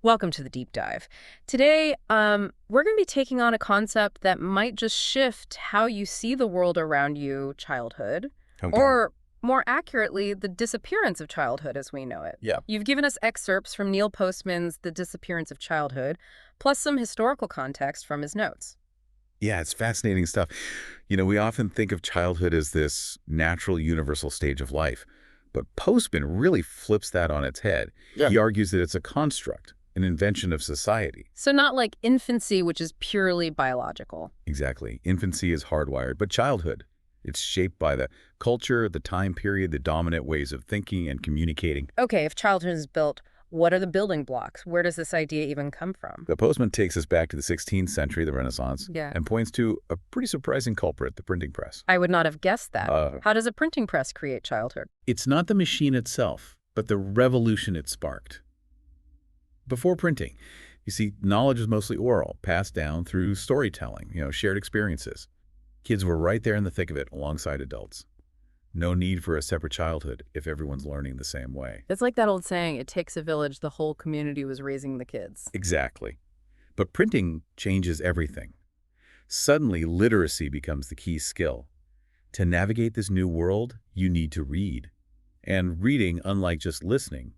Welcome to the deep dive. Today, we're going to be taking on a concept that might just shift how you see the world around you, childhood, Okay. or more accurately, the disappearance of childhood as we know it. Yeah. You've given us excerpts from Neil Postman's The Disappearance of Childhood, plus some historical context from his notes. Yeah, it's fascinating stuff. We often think of childhood as this natural, universal stage of life, but Postman really flips that on its head. Yeah. He argues that it's a construct, an invention of society. So not like infancy, which is purely biological. Exactly. Infancy is hardwired, but childhood, it's shaped by the culture, the time period, the dominant ways of thinking and communicating. Okay, if childhood is built, what are the building blocks? Where does this idea even come from? The Postman takes us back to the 16th century, the Renaissance, Yeah. and points to a pretty surprising culprit, the printing press. I would not have guessed that. Uh, How does a printing press create childhood? It's not the machine itself, but the revolution it sparked. Before printing, you see, knowledge was mostly oral, passed down through storytelling, shared experiences. Kids were right there in the thick of it alongside adults. No need for a separate childhood if everyone's learning the same way. It's like that old saying, it takes a village, the whole community was raising the kids. Exactly. But printing changes everything. Suddenly, literacy becomes the key skill. To navigate this new world, you need to read. And reading, unlike just listening,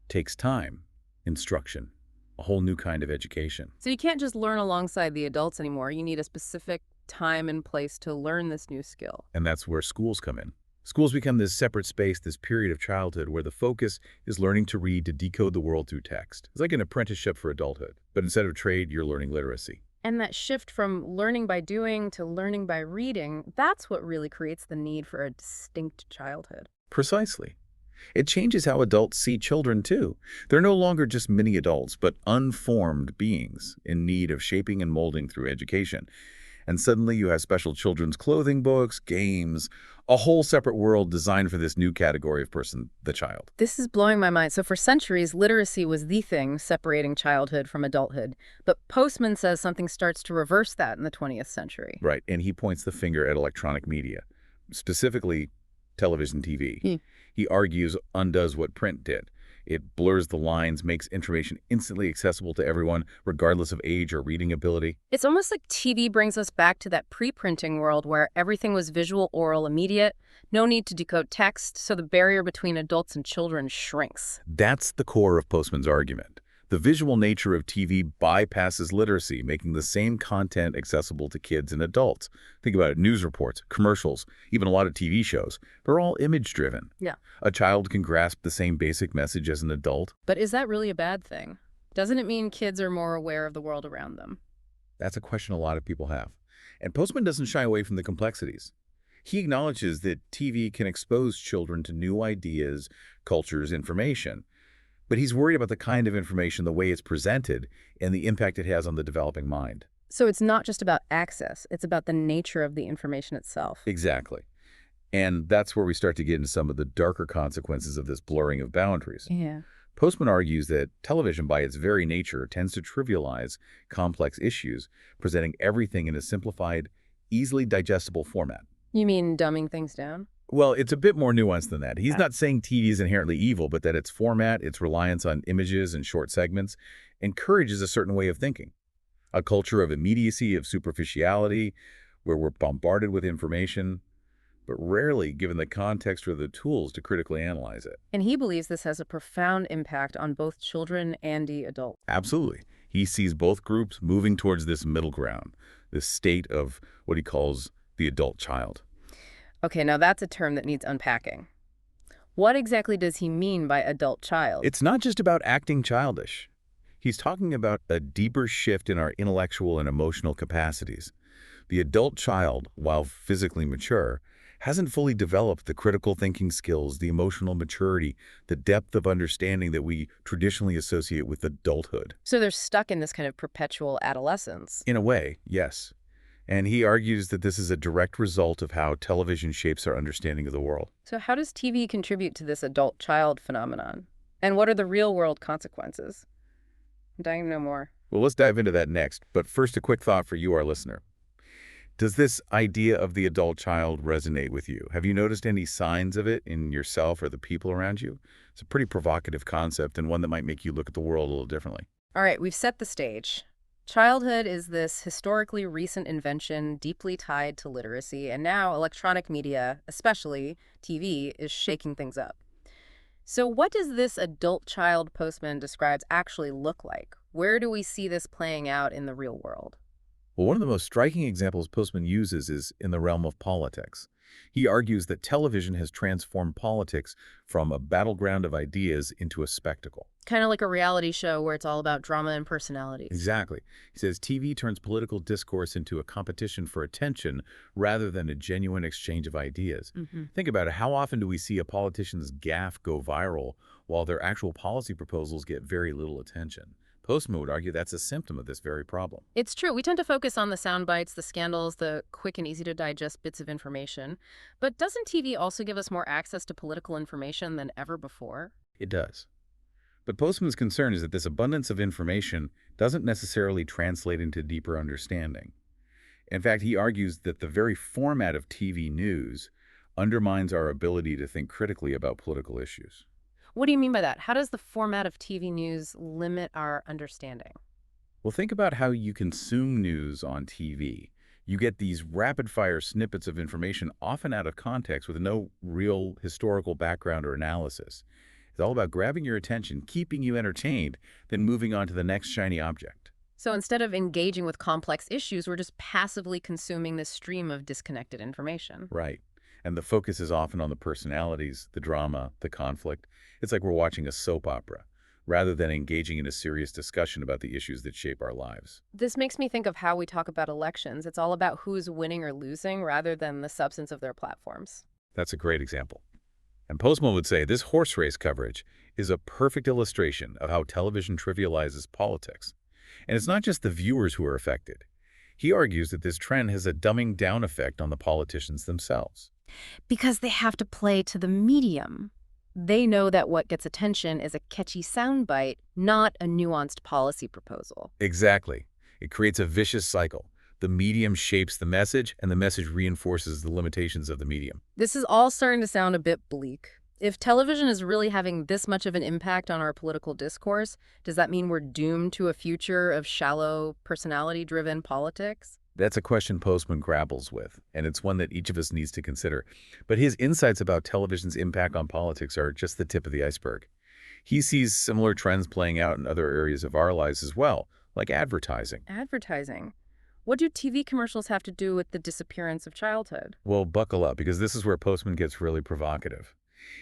takes time, instruction, a whole new kind of education. So you can't just learn alongside the adults anymore. You need a specific time and place to learn this new skill. And that's where schools come in. Schools become this separate space, this period of childhood where the focus is learning to read, to decode the world through text. It's like an apprenticeship for adulthood, but instead of trade, you're learning literacy. And that shift from learning by doing to learning by reading, that's what really creates the need for a distinct childhood. Precisely. It changes how adults see children, too. They're no longer just mini adults, but unformed beings in need of shaping and molding through education. And suddenly you have special children's clothing books, games, a whole separate world designed for this new category of person, the child. This is blowing my mind. So for centuries, literacy was the thing separating childhood from adulthood. But Postman says something starts to reverse that in the 20th century. Right, and he points the finger at electronic media, specifically television TV. He argues undoes what print did. It blurs the lines, makes information instantly accessible to everyone, regardless of age or reading ability. It's almost like TV brings us back to that pre-printing world where everything was visual, oral, immediate, no need to decode text, so the barrier between adults and children shrinks. That's the core of Postman's argument. The visual nature of TV bypasses literacy, making the same content accessible to kids and adults. Think about it, news reports, commercials, even a lot of TV shows. They're all image-driven. Yeah. A child can grasp the same basic message as an adult. But is that really a bad thing? Doesn't it mean kids are more aware of the world around them? That's a question a lot of people have. And Postman doesn't shy away from the complexities. He acknowledges that TV can expose children to new ideas, cultures, information. But he's worried about the kind of information, the way it's presented, and the impact it has on the developing mind. So it's not just about access, it's about the nature of the information itself. Exactly. And that's where we start to get into some of the darker consequences of this blurring of boundaries. Yeah. Postman argues that television, by its very nature, tends to trivialize complex issues, presenting everything in a simplified, easily digestible format. You mean dumbing things down? Well, it's a bit more nuanced than that. He's Okay. not saying TV is inherently evil, but that its format, its reliance on images and short segments, encourages a certain way of thinking. A culture of immediacy, of superficiality, where we're bombarded with information, but rarely given the context or the tools to critically analyze it. And he believes this has a profound impact on both children and the adults. Absolutely. He sees both groups moving towards this middle ground, this state of what he calls the adult child. Okay, now that's a term that needs unpacking. What exactly does he mean by adult child? It's not just about acting childish. He's talking about a deeper shift in our intellectual and emotional capacities. The adult child, while physically mature, hasn't fully developed the critical thinking skills, the emotional maturity, the depth of understanding that we traditionally associate with adulthood. So they're stuck in this kind of perpetual adolescence. In a way, yes. And he argues that this is a direct result of how television shapes our understanding of the world. So how does TV contribute to this adult child phenomenon? And what are the real-world consequences? I'm dying to know more. Well, let's dive into that next. But first, a quick thought for you, our listener. Does this idea of the adult child resonate with you? Have you noticed any signs of it in yourself or the people around you? It's a pretty provocative concept and one that might make you look at the world a little differently. All right, we've set the stage. Childhood is this historically recent invention deeply tied to literacy, and now electronic media, especially TV, is shaking things up. So, what does this adult child Postman describes actually look like? Where do we see this playing out in the real world? Well, one of the most striking examples Postman uses is in the realm of politics. He argues that television has transformed politics from a battleground of ideas into a spectacle. Kind of like a reality show where it's all about drama and personalities. Exactly. He says TV turns political discourse into a competition for attention rather than a genuine exchange of ideas. Hmm. Think about it. How often do we see a politician's gaffe go viral while their actual policy proposals get very little attention? Postman would argue that's a symptom of this very problem. It's true. We tend to focus on the sound bites, the scandals, the quick and easy to digest bits of information. But doesn't TV also give us more access to political information than ever before? It does. But Postman's concern is that this abundance of information doesn't necessarily translate into deeper understanding. In fact, he argues that the very format of TV news undermines our ability to think critically about political issues. What do you mean by that? How does the format of TV news limit our understanding? Well, think about how you consume news on TV. You get these rapid-fire snippets of information, often out of context, with no real historical background or analysis. It's all about grabbing your attention, keeping you entertained, then moving on to the next shiny object. So instead of engaging with complex issues, we're just passively consuming this stream of disconnected information. Right. And the focus is often on the personalities, the drama, the conflict. It's like we're watching a soap opera, rather than engaging in a serious discussion about the issues that shape our lives. This makes me think of how we talk about elections. It's all about who's winning or losing rather than the substance of their platforms. That's a great example. And Postman would say this horse race coverage is a perfect illustration of how television trivializes politics. And it's not just the viewers who are affected. He argues that this trend has a dumbing down effect on the politicians themselves. Because they have to play to the medium. They know that what gets attention is a catchy soundbite, not a nuanced policy proposal. Exactly. It creates a vicious cycle. The medium shapes the message, and the message reinforces the limitations of the medium. This is all starting to sound a bit bleak. If television is really having this much of an impact on our political discourse, does that mean we're doomed to a future of shallow, personality-driven politics? That's a question Postman grapples with, and it's one that each of us needs to consider. But his insights about television's impact on politics are just the tip of the iceberg. He sees similar trends playing out in other areas of our lives as well, like advertising. Advertising. What do TV commercials have to do with the disappearance of childhood? Well, buckle up, because this is where Postman gets really provocative.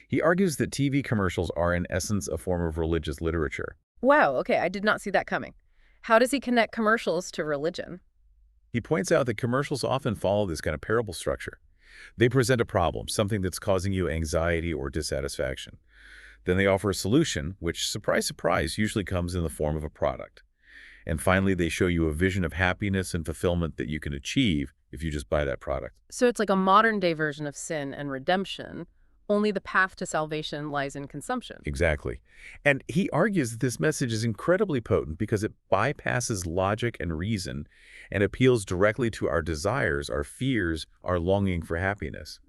He argues that TV commercials are in essence a form of religious literature. Wow, okay, I did not see that coming. How does he connect commercials to religion? He points out that commercials often follow this kind of parable structure. They present a problem, something that's causing you anxiety or dissatisfaction. Then they offer a solution, which, surprise, surprise, usually comes in the form of a product. And finally, they show you a vision of happiness and fulfillment that you can achieve if you just buy that product. So it's like a modern-day version of sin and redemption, only the path to salvation lies in consumption. Exactly. And he argues that this message is incredibly potent because it bypasses logic and reason and appeals directly to our desires, our fears, our longing for happiness.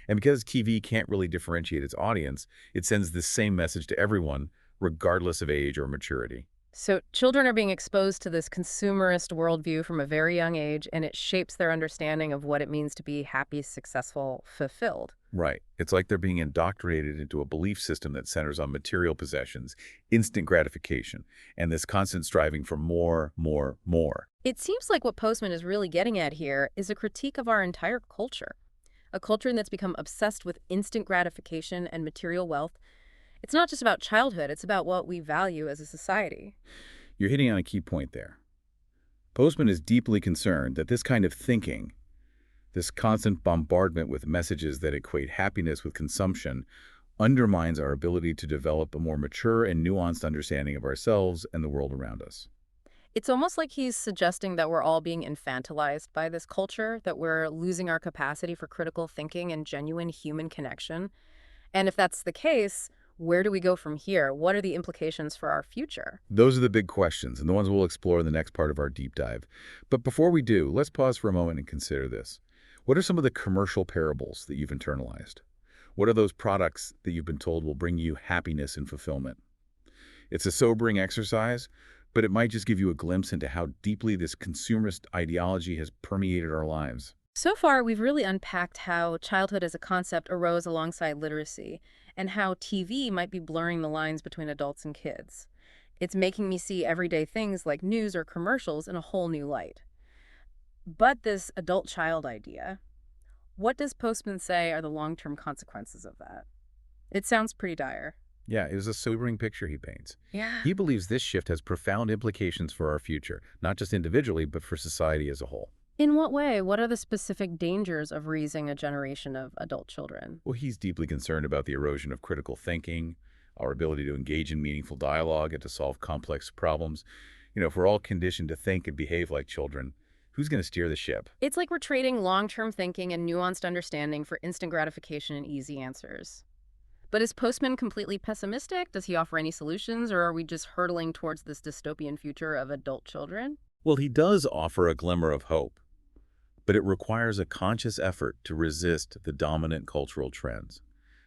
And because TV can't really differentiate its audience, it sends this same message to everyone, regardless of age or maturity. So children are being exposed to this consumerist worldview from a very young age, and it shapes their understanding of what it means to be happy, successful, fulfilled. Right. It's like they're being indoctrinated into a belief system that centers on material possessions, instant gratification, and this constant striving for more, more, more. It seems like what Postman is really getting at here is a critique of our entire culture, a culture that's become obsessed with instant gratification and material wealth. It's not just about childhood, it's about what we value as a society. You're hitting on a key point there. Postman is deeply concerned that this kind of thinking, this constant bombardment with messages that equate happiness with consumption, undermines our ability to develop a more mature and nuanced understanding of ourselves and the world around us. It's almost like he's suggesting that we're all being infantilized by this culture, that we're losing our capacity for critical thinking and genuine human connection. And if that's the case, where do we go from here? What are the implications for our future? Those are the big questions, and the ones we'll explore in the next part of our deep dive. But before we do, let's pause for a moment and consider this. What are some of the commercial parables that you've internalized? What are those products that you've been told will bring you happiness and fulfillment? It's a sobering exercise, but it might just give you a glimpse into how deeply this consumerist ideology has permeated our lives. So far, we've really unpacked how childhood as a concept arose alongside literacy, and how TV might be blurring the lines between adults and kids. It's making me see everyday things like news or commercials in a whole new light. But this adult-child idea, what does Postman say are the long-term consequences of that? It sounds pretty dire. Yeah, it is a sobering picture he paints. Yeah. He believes this shift has profound implications for our future, not just individually, but for society as a whole. In what way? What are the specific dangers of raising a generation of adult children? Well, he's deeply concerned about the erosion of critical thinking, our ability to engage in meaningful dialogue and to solve complex problems. If we're all conditioned to think and behave like children, who's going to steer the ship? It's like we're trading long-term thinking and nuanced understanding for instant gratification and easy answers. But is Postman completely pessimistic? Does he offer any solutions, or are we just hurtling towards this dystopian future of adult children? Well, he does offer a glimmer of hope, but it requires a conscious effort to resist the dominant cultural trends.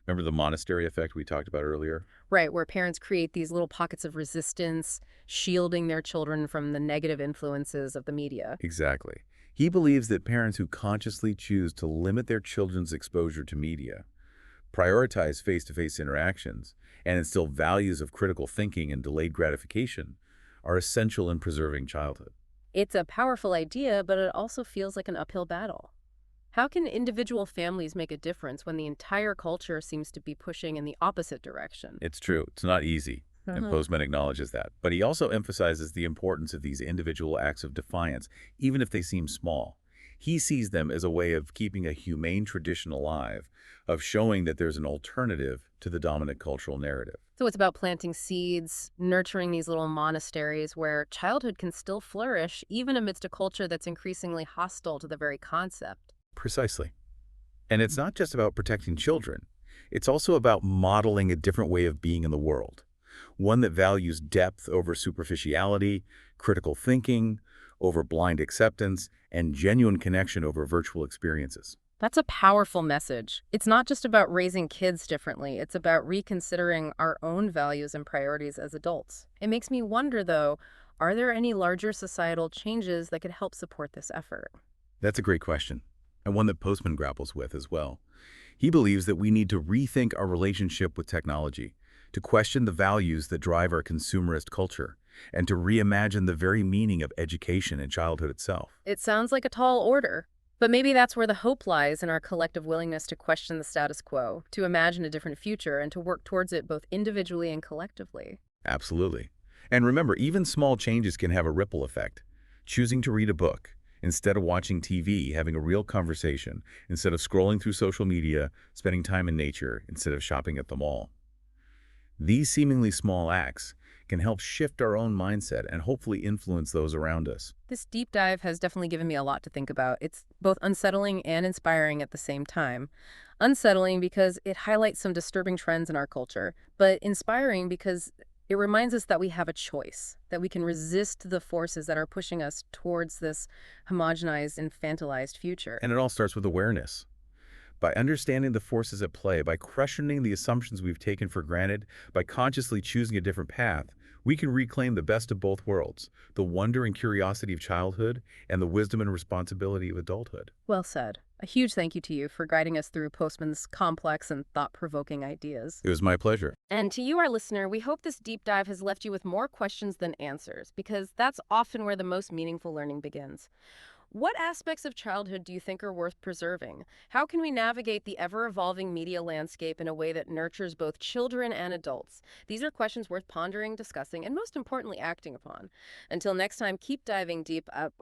Remember the monastery effect we talked about earlier? Right, where parents create these little pockets of resistance, shielding their children from the negative influences of the media. Exactly. He believes that parents who consciously choose to limit their children's exposure to media, prioritize face-to-face interactions, and instill values of critical thinking and delayed gratification are essential in preserving childhood. It's a powerful idea, but it also feels like an uphill battle. How can individual families make a difference when the entire culture seems to be pushing in the opposite direction? It's true, it's not easy, and Uh-huh. Postman acknowledges that. But he also emphasizes the importance of these individual acts of defiance, even if they seem small. He sees them as a way of keeping a humane tradition alive, of showing that there's an alternative to the dominant cultural narrative. So it's about planting seeds, nurturing these little monasteries where childhood can still flourish, even amidst a culture that's increasingly hostile to the very concept. Precisely. And it's not just about protecting children. It's also about modeling a different way of being in the world, one that values depth over superficiality, critical thinking over blind acceptance, and genuine connection over virtual experiences. That's a powerful message. It's not just about raising kids differently, it's about reconsidering our own values and priorities as adults. It makes me wonder, though, are there any larger societal changes that could help support this effort? That's a great question, and one that Postman grapples with as well. He believes that we need to rethink our relationship with technology, to question the values that drive our consumerist culture, and to reimagine the very meaning of education and childhood itself. It sounds like a tall order, but maybe that's where the hope lies in our collective willingness to question the status quo, to imagine a different future, and to work towards it both individually and collectively. Absolutely. And remember, even small changes can have a ripple effect. Choosing to read a book, instead of watching TV, having a real conversation, instead of scrolling through social media, spending time in nature, instead of shopping at the mall. These seemingly small acts can help shift our own mindset and hopefully influence those around us. This deep dive has definitely given me a lot to think about. It's both unsettling and inspiring at the same time. Unsettling because it highlights some disturbing trends in our culture, but inspiring because it reminds us that we have a choice, that we can resist the forces that are pushing us towards this homogenized, infantilized future. And it all starts with awareness. By understanding the forces at play, by questioning the assumptions we've taken for granted, by consciously choosing a different path, we can reclaim the best of both worlds, the wonder and curiosity of childhood and the wisdom and responsibility of adulthood. Well said. A huge thank you to you for guiding us through Postman's complex and thought-provoking ideas. It was my pleasure. And to you, our listener, we hope this deep dive has left you with more questions than answers, because that's often where the most meaningful learning begins. What aspects of childhood do you think are worth preserving? How can we navigate the ever-evolving media landscape in a way that nurtures both children and adults? These are questions worth pondering, discussing, and most importantly, acting upon. Until next time, keep diving deep up.